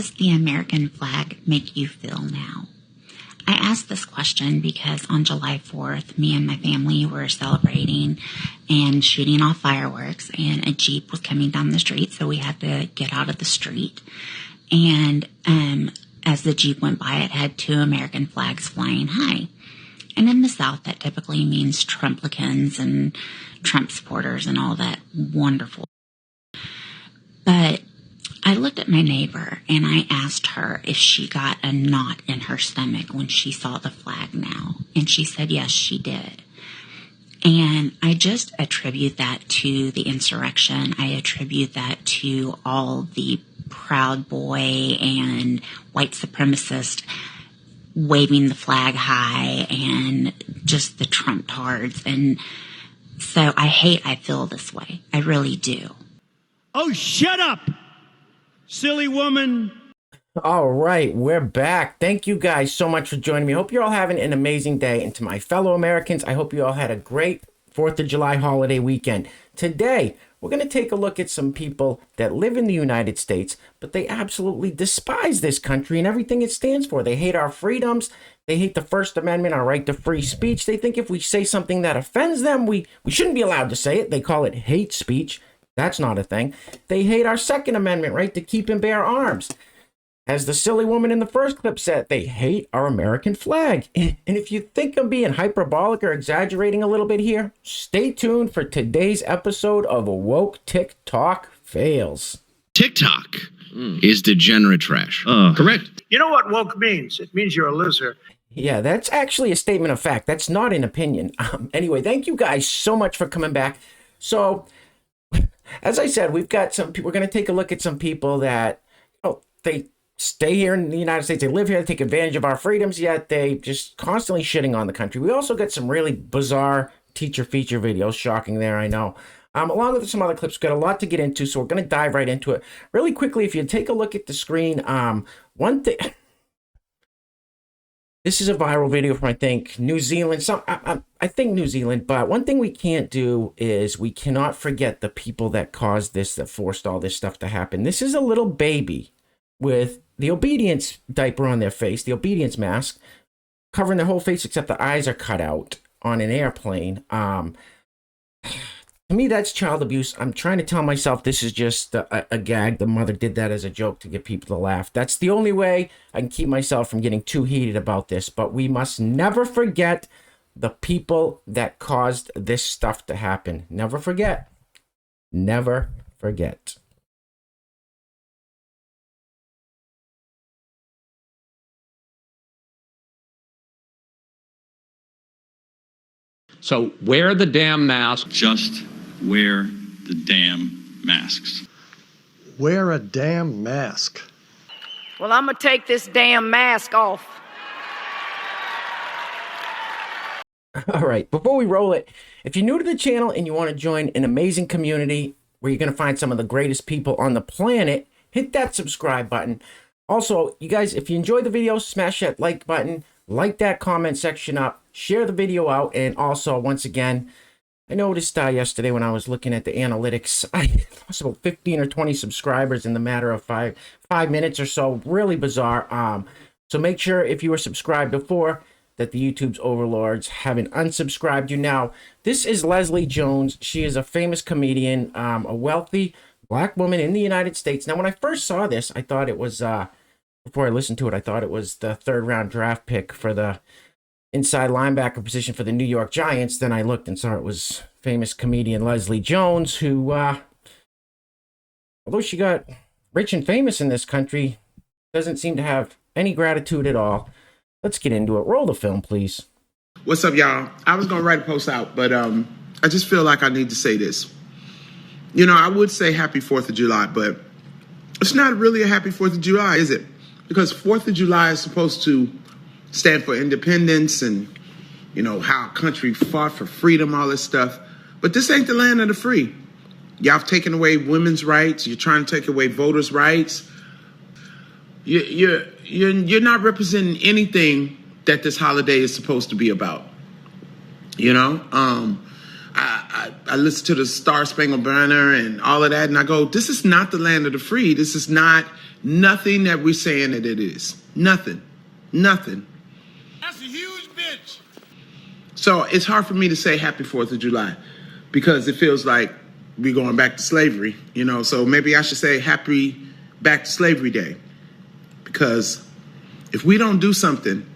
does the American flag make you feel now? I asked this question because on July 4th, me and my family were celebrating and shooting off fireworks, and a Jeep was coming down the street, so we had to get out of the street. And as the Jeep went by, it had 2 American flags flying high. And in the South, that typically means Trumplicans and Trump supporters and all that wonderful. But I looked at my neighbor and I asked her if she got a knot in her stomach when she saw the flag now. And she said, yes, she did. And I just attribute that to the insurrection. I attribute that to all the Proud Boy and white supremacist waving the flag high and just the Trump tards. And so I feel this way. I really do. Oh, shut up, silly woman. All right, we're back. Thank you guys so much for joining me. I hope you're all having an amazing day. And to my fellow Americans, I hope you all had a great 4th of July holiday weekend. Today, we're going to take a look at some people that live in the United States, but they absolutely despise this country and everything it stands for. They hate our freedoms. They hate the First Amendment, our right to free speech. They think if we say something that offends them, we shouldn't be allowed to say it. They call it hate speech. That's not a thing. They hate our Second Amendment right to keep and bear arms. As the silly woman in the first clip said, they hate our American flag. And if you think I'm being hyperbolic or exaggerating a little bit here, stay tuned for today's episode of Woke TIK TOK Fails. TikTok is degenerate trash. Correct. You know what woke means? It means you're a loser. Yeah, that's actually a statement of fact. That's not an opinion. Anyway, thank you guys so much for coming back. So, as I said, we've got some people. We're going to take a look at some people that, they stay here in the United States. They live here. They take advantage of our freedoms, yet they just constantly shitting on the country. We also got some really bizarre teacher feature videos. Shocking there, I know. Along with some other clips, we've got a lot to get into, so we're going to dive right into it. Really quickly, if you take a look at the screen, one thing... This is a viral video from, I think, New Zealand. I think New Zealand, but one thing we can't do is we cannot forget the people that caused this, that forced all this stuff to happen. This is a little baby with the obedience diaper on their face, the obedience mask, covering their whole face except the eyes are cut out on an airplane. To me, that's child abuse. I'm trying to tell myself this is just a gag. The mother did that as a joke to get people to laugh. That's the only way I can keep myself from getting too heated about this. But we must never forget the people that caused this stuff to happen. Never forget. Never forget. So wear the damn mask. Just wear the damn masks. Wear a damn mask. Well, I'm going to take this damn mask off. All right, before we roll it, if you're new to the channel and you want to join an amazing community where you're going to find some of the greatest people on the planet, hit that subscribe button. Also, you guys, if you enjoyed the video, smash that like button, like that comment section up, share the video out, and also, once again, I noticed yesterday when I was looking at the analytics, I lost about 15 or 20 subscribers in the matter of five minutes or so. Really bizarre. So make sure if you were subscribed before that the YouTube's overlords haven't unsubscribed you now. This is Leslie Jones. She is a famous comedian, a wealthy black woman in the United States. Now, when I first saw this, I thought it was, before I listened to it, I thought it was the 3rd round draft pick for the inside linebacker position for the New York Giants. Then I looked and saw it was famous comedian Leslie Jones, who, although she got rich and famous in this country, doesn't seem to have any gratitude at all. Let's get into it. Roll the film, please. What's up, y'all? I was going to write a post out, but I just feel like I need to say this. You know, I would say happy 4th of July, but it's not really a happy 4th of July, is it? Because 4th of July is supposed to stand for independence and, you know, how a country fought for freedom, all this stuff. But this ain't the land of the free. Y'all have taken away women's rights. You're trying to take away voters' rights. You're not representing anything that this holiday is supposed to be about. You know, I listen to the Star Spangled Banner and all of that, and I go, this is not the land of the free. This is not nothing that we're saying that it is. Nothing. Nothing. That's a huge bitch. So it's hard for me to say happy 4th of July because it feels like we're going back to slavery, you know. So maybe I should say happy back to slavery day, because if we don't do something,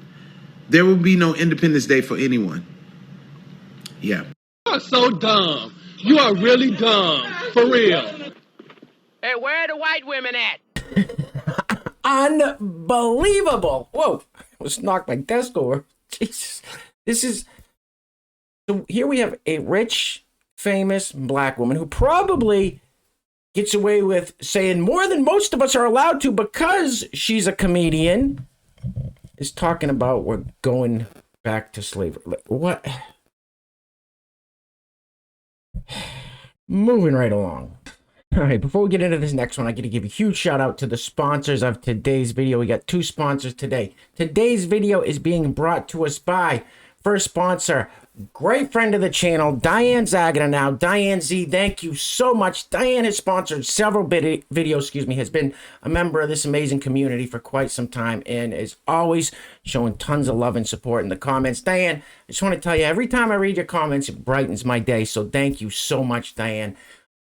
there will be no Independence Day for anyone. Yeah. You are so dumb. You are really dumb. For real. Hey, where are the white women at? Unbelievable. Whoa. I almost knocked my desk over. Jesus. This is... So here we have a rich, famous black woman who probably gets away with saying more than most of us are allowed to because she's a comedian, is talking about we're going back to slavery. What? Moving right along. All right, before we get into this next one, I got to give a huge shout out to the sponsors of today's video. We got 2 sponsors today. Today's video is being brought to us by, first sponsor, great friend of the channel, Diane Zagana. Now, Diane Z, thank you so much. Diane has sponsored several videos, has been a member of this amazing community for quite some time, and is always showing tons of love and support in the comments. Diane, I just want to tell you, every time I read your comments, it brightens my day, so thank you so much, Diane.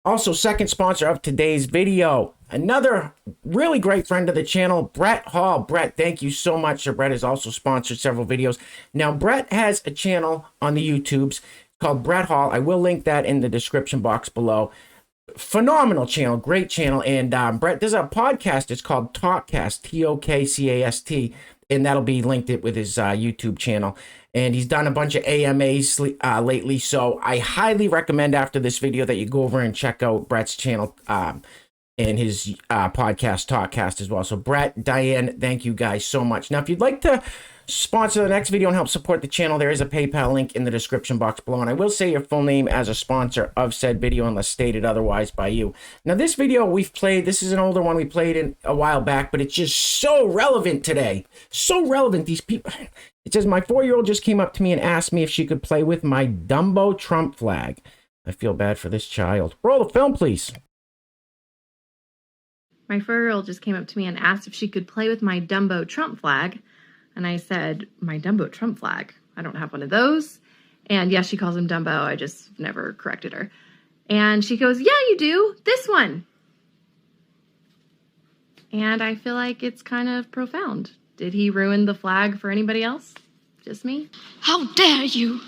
Also, second sponsor of today's video, another really great friend of the channel, Brett Hall. Brett, thank you so much. Brett has also sponsored several videos. Now, Brett has a channel on the YouTubes called Brett Hall. I will link that in the description box below. Phenomenal channel, great channel. And Brett, there's a podcast. It's called Talkcast, TOKCAST, and that'll be linked it with his YouTube channel. And he's done a bunch of AMAs lately, so I highly recommend after this video that you go over and check out Brett's channel and his podcast, Talkcast, as well. So Brett, Diane, thank you guys so much. Now, if you'd like to sponsor the next video and help support the channel, there is a PayPal link in the description box below. And I will say your full name as a sponsor of said video unless stated otherwise by you. Now, this video we've played, this is an older one we played in a while back, but it's just so relevant today. So relevant. These people... It says, my 4-year-old just came up to me and asked me if she could play with my Dumbo Trump flag. I feel bad for this child. Roll the film, please. My 4-year-old just came up to me and asked if she could play with my Dumbo Trump flag. And I said, my Dumbo Trump flag? I don't have one of those. And yes, she calls him Dumbo. I just never corrected her. And she goes, yeah, you do. This one. And I feel like it's kind of profound. Did he ruin the flag for anybody else? Just me? How dare you?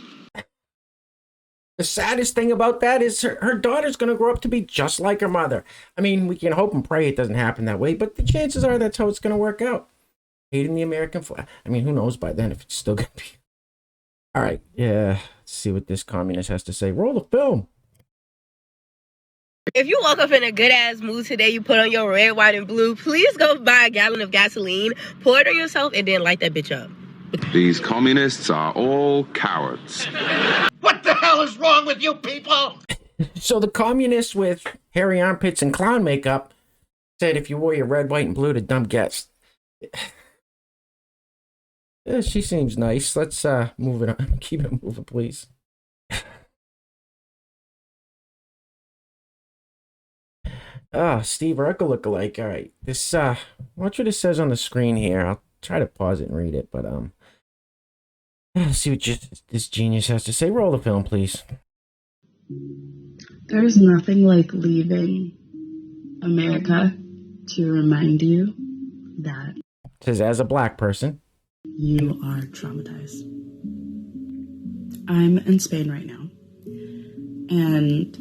The saddest thing about that is her daughter's going to grow up to be just like her mother. I mean, we can hope and pray it doesn't happen that way, but the chances are that's how it's going to work out. Hating the American flag. I mean, who knows by then if it's still going to be. All right, yeah, let's see what this communist has to say. Roll the film. If you woke up in a good-ass mood today, you put on your red, white, and blue, please go buy a gallon of gasoline, pour it on yourself, and then light that bitch up. These communists are all cowards. What the hell is wrong with you people? So the communists with hairy armpits and clown makeup said if you wore your red, white, and blue to dumb guests. Yeah, she seems nice. Let's move it on. Keep it moving, please. Steve Urkel lookalike. All right, this watch what it says on the screen here. I'll try to pause it and read it, but let's see what this genius has to say. Roll the film, please. There's nothing like leaving America to remind you that It says as a black person, you are traumatized. I'm in Spain right now, and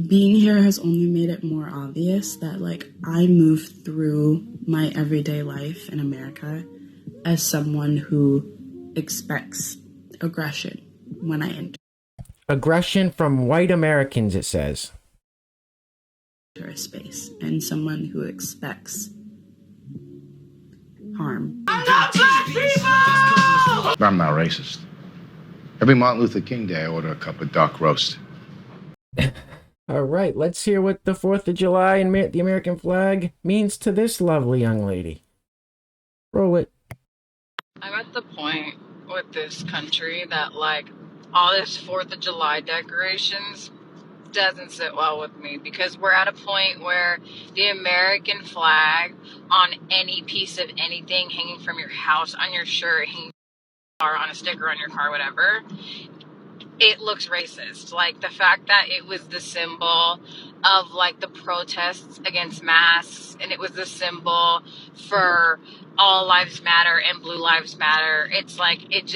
being here has only made it more obvious that, like, I move through my everyday life in America as someone who expects aggression when I enter aggression from white Americans, it says. a space, and someone who expects harm. I love black people! I'm not racist. Every Martin Luther King Day, I order a cup of dark roast. All right, let's hear what the 4th of July and the American flag means to this lovely young lady. Roll it. I'm at the point with this country that, like, all this 4th of July decorations doesn't sit well with me, because we're at a point where the American flag on any piece of anything hanging from your house, on your shirt, hanging or on a sticker on your car, whatever, it looks racist. Like, the fact that it was the symbol of, like, the protests against masks, and it was the symbol for all lives matter and blue lives matter, it's like, it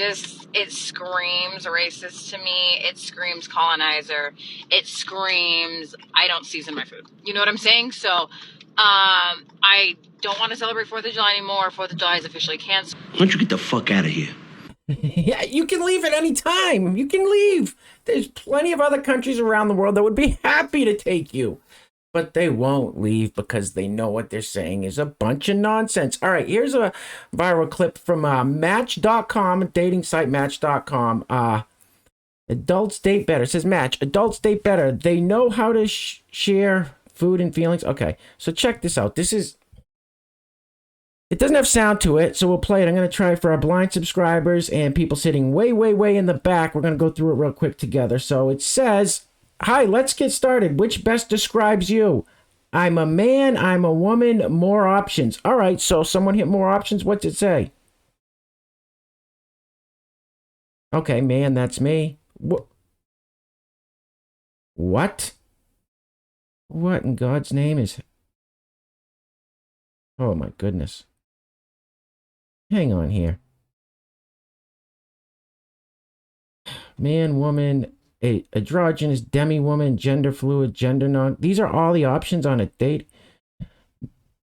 screams racist to me. It screams colonizer. It screams I don't season my food. You know what I'm saying? So I don't want to celebrate 4th of July anymore. 4th of July is officially canceled. Why don't you get the fuck out of here? Yeah, you can leave at any time. You can leave. There's plenty of other countries around the world that would be happy to take you. But they won't leave because they know what they're saying is a bunch of nonsense. All right, here's a viral clip from Match.com, a dating site, Match.com. Adults date better. It says Match. Adults date better. They know how to share food and feelings. Okay, so check this out. It doesn't have sound to it, so we'll play it. I'm going to try for our blind subscribers and people sitting way, way, way in the back. We're going to go through it real quick together. So it says, hi, let's get started. Which best describes you? I'm a man, I'm a woman, more options. All right, so someone hit more options. What's it say? Okay, man, that's me. What? What in God's name is... Oh, my goodness. Hang on here. Man, woman, androgynous, demi-woman, gender fluid, gender non... These are all the options on a date.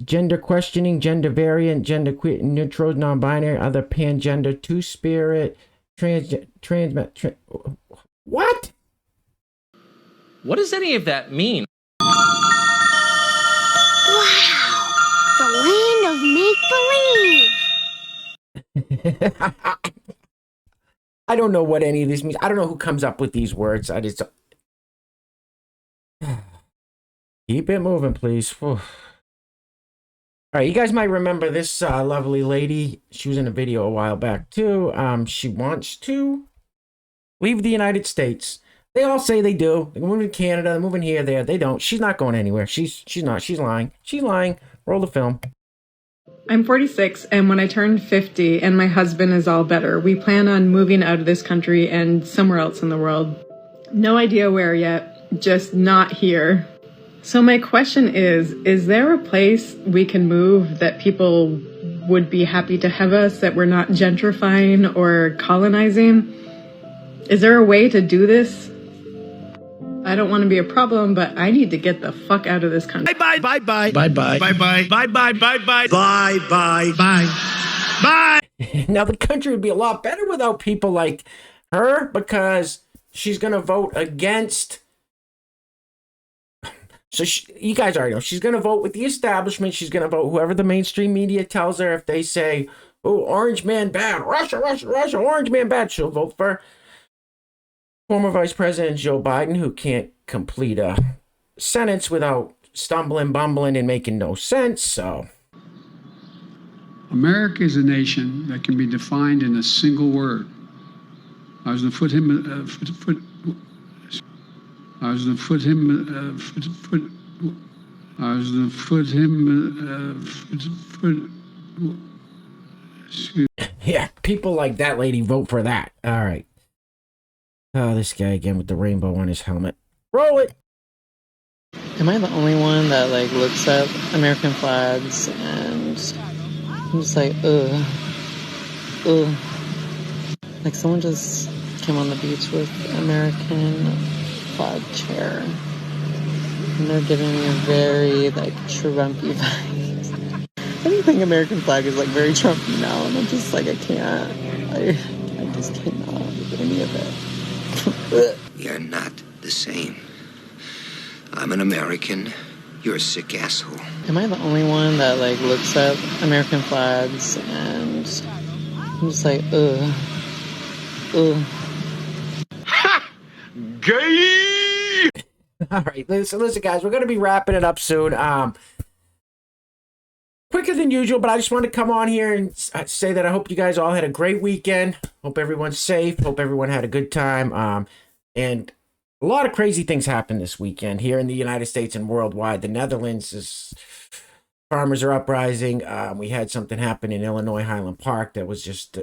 Gender questioning, gender variant, gender queer, neutral, non-binary, other pangender, two-spirit, what? What does any of that mean? Wow! The land of make-believe! I don't know what any of this means. I don't know who comes up with these words. I just... Keep it moving, please. Whew. All right, you guys might remember this lovely lady. She was in a video a while back, too. She wants to leave the United States. They all say they do. They're moving to Canada, they're moving here, there. They don't. She's not going anywhere. She's not. She's lying. She's lying. Roll the film. I'm 46, and when I turned 50 and my husband is all better, we plan on moving out of this country and somewhere else in the world. No idea where yet, just not here. So my question is there a place we can move that people would be happy to have us, that we're not gentrifying or colonizing? Is there a way to do this? I don't want to be a problem, but I need to get the fuck out of this country. Bye bye bye bye bye bye bye bye bye bye bye bye bye bye bye. Now the country would be a lot better without people like her, because she's gonna vote against. So you guys already know she's gonna vote with the establishment. She's gonna vote whoever the mainstream media tells her. If they say, "Oh, orange man bad, Russia, Russia, Russia, orange man bad," she'll vote for former Vice President Joe Biden, who can't complete a sentence without stumbling, bumbling, and making no sense. So, America is a nation that can be defined in a single word. I was going to put him. I was going to put him. I was going to put him. Yeah, people like that lady vote for that. All right. Oh, this guy again with the rainbow on his helmet. Roll it. Am I the only one that like looks at American flags and I'm just like, ugh. Like someone just came on the beach with American flag chair. And they're giving me a very like Trumpy vibes. Anything American flag is like very Trumpy now, and I'm just like, I can't. I just cannot with any of it. You're not the same. I'm an American. You're a sick asshole. Am I the only one that like looks at American flags and I'm just like, ugh. Ha! Gay! All right, listen, guys, we're gonna be wrapping it up soon. quicker than usual, but I just wanted to come on here and say that I hope you guys all had a great weekend. Hope everyone's safe. Hope everyone had a good time. And a lot of crazy things happened this weekend here in the United States and worldwide. The Netherlands is farmers are uprising. We had something happen in Illinois, Highland Park. That was just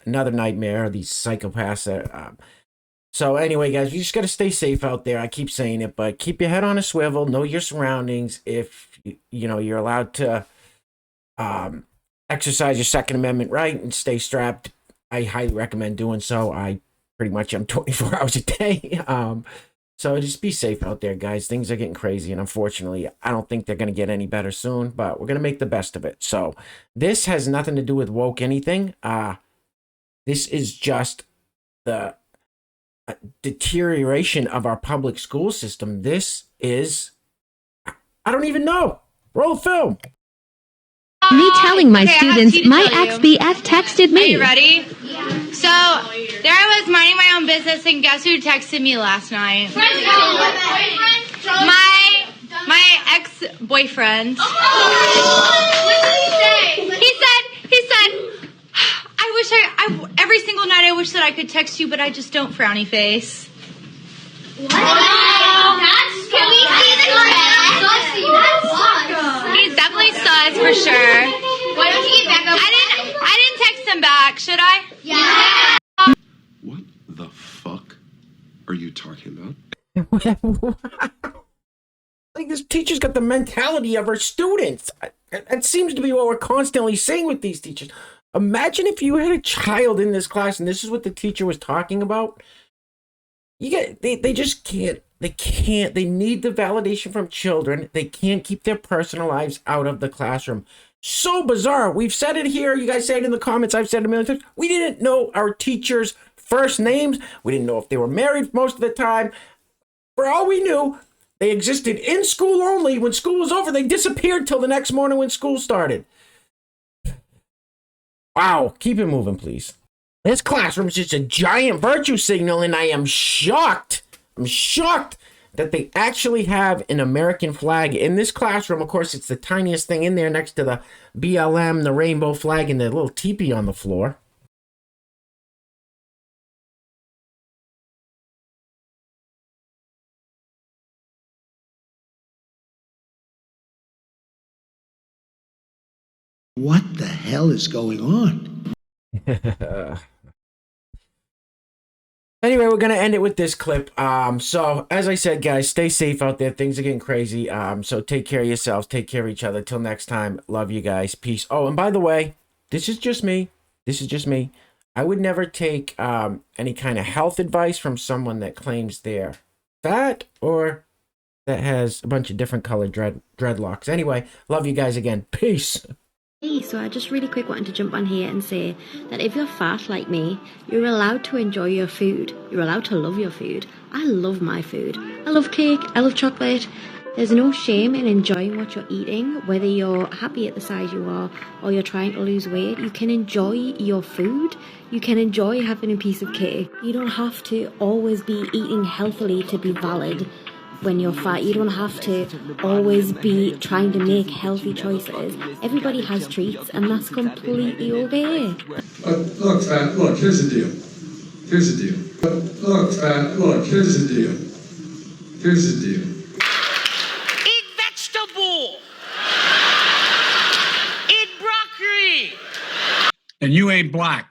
another nightmare. These psychopaths. So anyway, guys, you just got to stay safe out there. I keep saying it, but keep your head on a swivel. Know your surroundings. If you're allowed to exercise your Second Amendment right and stay strapped, I highly recommend doing so. I pretty much am 24 hours a day. So just be safe out there, guys. Things are getting crazy, and unfortunately, I don't think they're going to get any better soon, but we're going to make the best of it. So this has nothing to do with woke anything. This is just the deterioration of our public school system. This is, I don't even know. Roll film. Me telling my students my ex-BF texted me. Are you ready? So, there I was minding my own business, and guess who texted me last night? My ex-boyfriend. He said, every single night I wish that I could text you, but I just don't, frowny face. What? Can we see the text? He's definitely sus for sure. Why don't you get back up? I didn't text him back, should I? Yeah. What the fuck are you talking about? Like, this teacher's got the mentality of her students. That seems to be what we're constantly saying with these teachers. Imagine if you had a child in this class and this is what the teacher was talking about. They just can't. They need the validation from children. They can't keep their personal lives out of the classroom. So bizarre. We've said it here. You guys say it in the comments. I've said it a million times. We didn't know our teachers' first names. We didn't know if they were married most of the time. For all we knew, they existed in school only. When school was over, they disappeared till the next morning when school started. Wow. Keep it moving, please. This classroom is just a giant virtue signal, and I am shocked. I'm shocked that they actually have an American flag in this classroom. Of course, it's the tiniest thing in there next to the BLM, the rainbow flag, and the little teepee on the floor. What the hell is going on? Anyway, we're going to end it with this clip. So, as I said, guys, stay safe out there. Things are getting crazy. So take care of yourselves. Take care of each other. Till next time, love you guys. Peace. Oh, and by the way, this is just me. This is just me. I would never take any kind of health advice from someone that claims they're fat or that has a bunch of different colored dreadlocks. Anyway, love you guys again. Peace. Hey, so I just really quick wanted to jump on here and say that if you're fat like me, you're allowed to enjoy your food. You're allowed to love your food. I love my food. I love cake. I love chocolate. There's no shame in enjoying what you're eating, whether you're happy at the size you are or you're trying to lose weight. You can enjoy your food. You can enjoy having a piece of cake. You don't have to always be eating healthily to be valid. When you're fat, you don't have to always be trying to make healthy choices. Everybody has treats, and that's completely okay. Look, fat, look, here's the deal. Here's the deal. Look, fat, look, here's the deal. Here's the deal. Eat vegetable. Eat broccoli. And you ain't black.